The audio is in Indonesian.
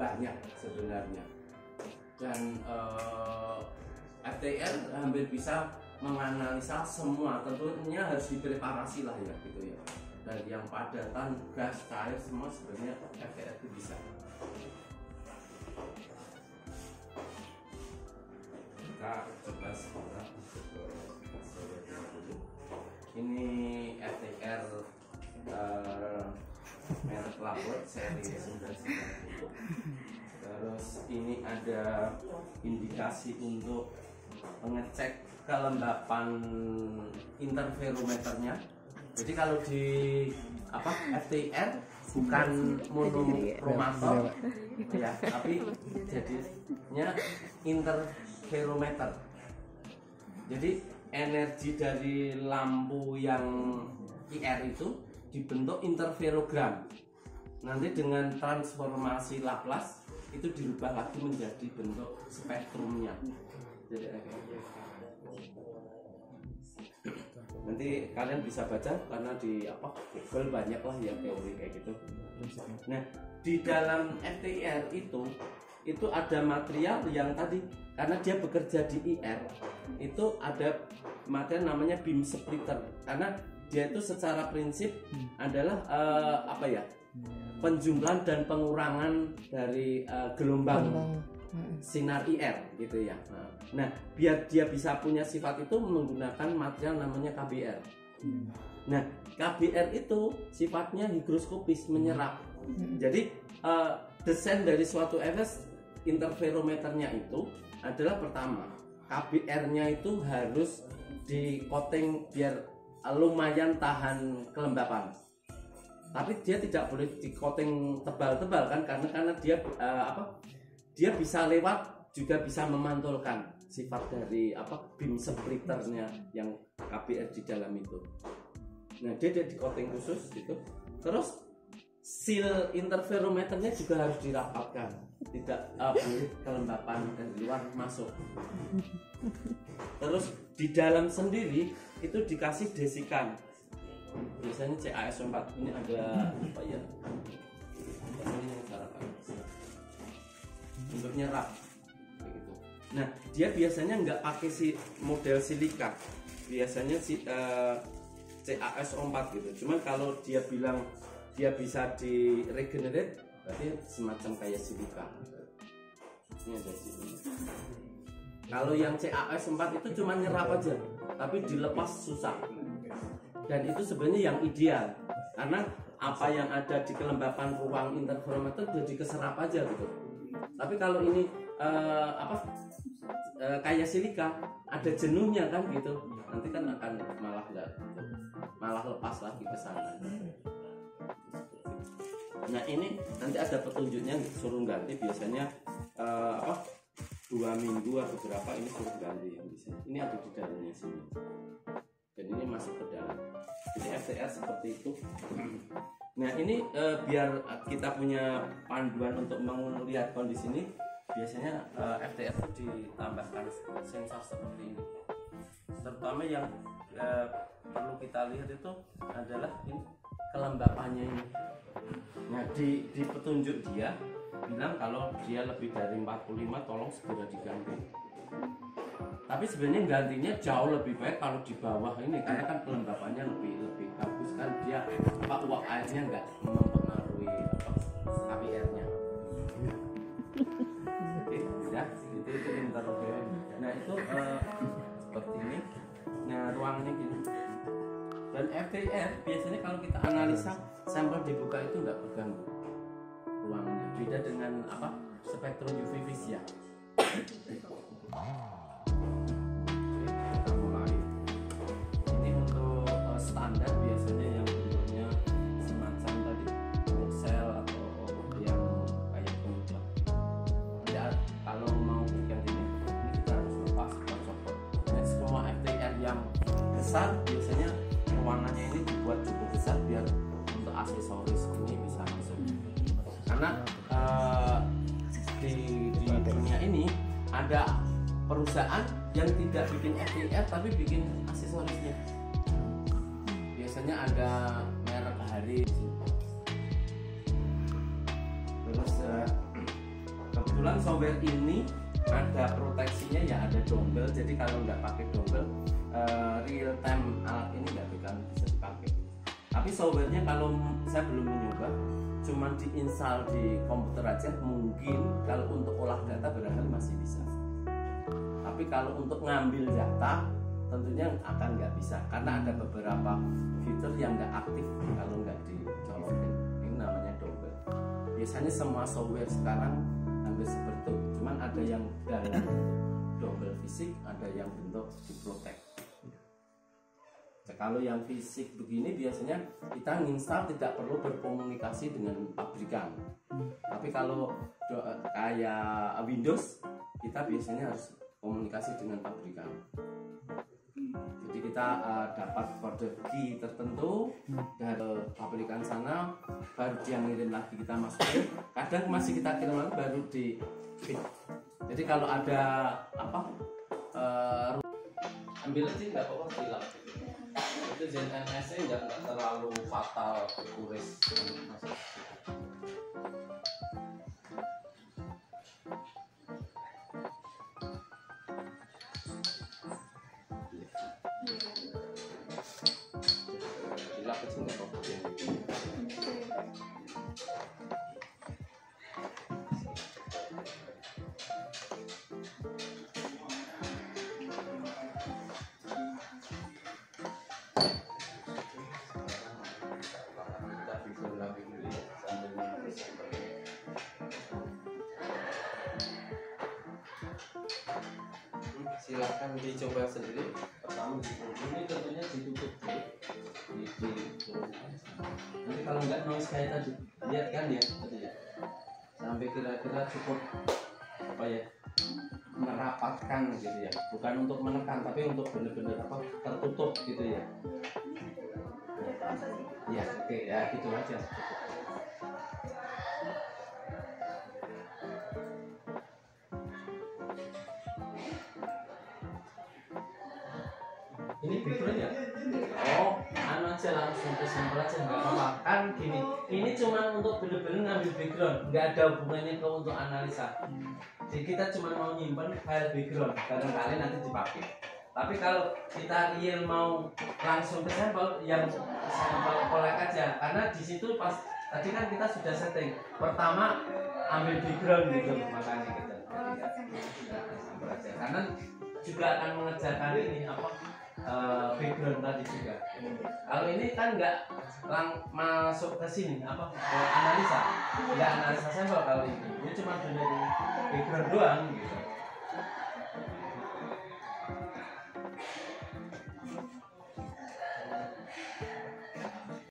banyak sebenarnya, dan FTIR hampir bisa menganalisa semua. Tentunya harus dipreparasi lah ya gitu ya, dari yang padatan, gas, cair, semua sebenarnya FTIR itu bisa. Kita coba sekarang ini FTIR merek Labor seri 990. Terus ini ada indikasi untuk mengecek kelembapan interferometernya. Jadi kalau di FTIR bukan monochromator ya, tapi jadinya interferometer. Jadi energi dari lampu yang IR itu dibentuk interferogram. Nanti dengan transformasi Laplace itu dirubah lagi menjadi bentuk spektrumnya. Jadi nanti kalian bisa baca karena di Google banyak lah ya teori kayak gitu. Nah, di dalam FTIR itu ada material yang tadi, karena dia bekerja di IR, itu ada material namanya beam splitter, karena dia itu secara prinsip adalah penjumlahan dan pengurangan dari gelombang sinar IR gitu ya. Nah, biar dia bisa punya sifat itu menggunakan material namanya KBR. Nah, KBR itu sifatnya higroskopis, menyerap. Jadi desain dari suatu FS interferometernya itu adalah pertama, KBR-nya itu harus di coating biar lumayan tahan kelembapan. Tapi dia tidak boleh di coating tebal-tebal kan, karena dia dia bisa lewat, juga bisa memantulkan sifat dari beam splitternya yang KBR di dalam itu. Nah, dia di coating khusus gitu. Terus seal interferometernya juga harus dirapatkan, tidak boleh kelembapan dari luar masuk. Terus di dalam sendiri itu dikasih desikan, biasanya CAS4. Ini ada ini yang cara untuk nyerap begitu. Nah, dia biasanya nggak pakai model silika, biasanya CAS4 gitu. Cuman kalau dia bilang dia bisa di regenerate, berarti semacam kayak silika. Ini ada sini. Kalau yang CAS4 itu cuma nyerap aja, tapi dilepas susah. Dan itu sebenarnya yang ideal, karena apa yang ada di kelembapan ruang interferometer jadi keserap aja gitu. Tapi kalau ini kayak silika, ada jenuhnya kan gitu, nanti kan akan malah lepas lagi ke sana. Nah, ini nanti ada petunjuknya, suruh ganti biasanya 2 minggu atau berapa ini suruh ganti yang di sini. Ini ada di dalamnya sini. Dan ini masuk ke dalam. Jadi FTIR seperti itu. Nah, ini biar kita punya panduan untuk melihat kondisi ini, biasanya FTIR itu ditambahkan sensor seperti ini. Terutama yang perlu kita lihat itu adalah ini kelembapannya ini. Nah, di petunjuk dia bilang kalau dia lebih dari 45 tolong segera diganti. Tapi sebenarnya gantinya jauh lebih baik kalau di bawah ini, karena kan kelembapannya lebih bagus kan, dia uap airnya nggak mempengaruhi KBR-nya. Ya, itu interferon. Nah, itu seperti ini. Nah, ruangannya gini. Dan FTIR biasanya kalau kita analisa sampel dibuka itu nggak terganggu ruangannya, beda dengan spektrum UV vis ya. Kita mulai. Ini untuk standar biasanya yang bentuknya semacam tadi sel atau yang kayak kemudian. Ya, kalau mau bikin ini kita harus lepas copot. Nah, semua FTIR yang besar biasanya ruangannya ini dibuat cukup besar biar untuk aksesoris ini bisa masuk. Karena di dunia ini ada perusahaan yang tidak bikin FTIR tapi bikin aksesorisnya. Biasanya ada merek Hari. Terus kebetulan software ini ada proteksinya ya, ada dongle. Jadi kalau nggak pakai dongle, real time alat ini nggak bisa dipakai. Tapi softwarenya kalau saya belum mencoba, cuma diinstal di komputer aja, mungkin kalau untuk olah data barangkali masih bisa. Tapi kalau untuk ngambil data tentunya akan nggak bisa, karena ada beberapa fitur yang nggak aktif kalau nggak dicolokin. Ini namanya dongle. Biasanya semua software sekarang hampir seperti itu, cuman ada yang dalam bentuk dongle fisik, ada yang bentuk diprotek. Kalau yang fisik begini biasanya kita nginstal tidak perlu berkomunikasi dengan pabrikan. Tapi kalau kayak Windows, kita biasanya harus komunikasi dengan pabrikan. Jadi kita dapat kode key tertentu dari pabrikan sana, baru dia ngirim lagi, kita masukin. Kadang masih kita kirim lagi baru di fit. Jadi kalau ada apa, ambil aja nggak apa-apa, hilang. Itu ZNS nya nggak terlalu fatal, kuris. Hilap aja nggak apa-apa. Silahkan dicoba sendiri. Pertama ini tentunya ditutup nanti kalau nggak noise kayak tadi, lihat kan ya tadi ya, sampai kira-kira cukup apa ya, merapatkan gitu ya, bukan untuk menekan tapi untuk bener-bener apa, tertutup gitu ya. Ya oke ya, gitu aja. Ini background ya? Oh, anu aja langsung ke sampel aja, nggak apa-apa. Kan gini, ini cuma untuk bener-bener ngambil background, nggak ada hubungannya ke untuk analisa. Jadi kita cuma mau nyimpen file background, barangkali nanti dipakai. Tapi kalau kita real mau langsung ke sampel, yang sampel kolek aja, karena di situ pas tadi kan kita sudah setting. Pertama ambil background gitu, makanya kita sampel aja. Karena juga akan mengerjakan ini apa, background tadi juga. Kalau ini kan nggak masuk ke sini apa, analisa, nggak analisa sampel. Kalau ini cuma benar background doang gitu.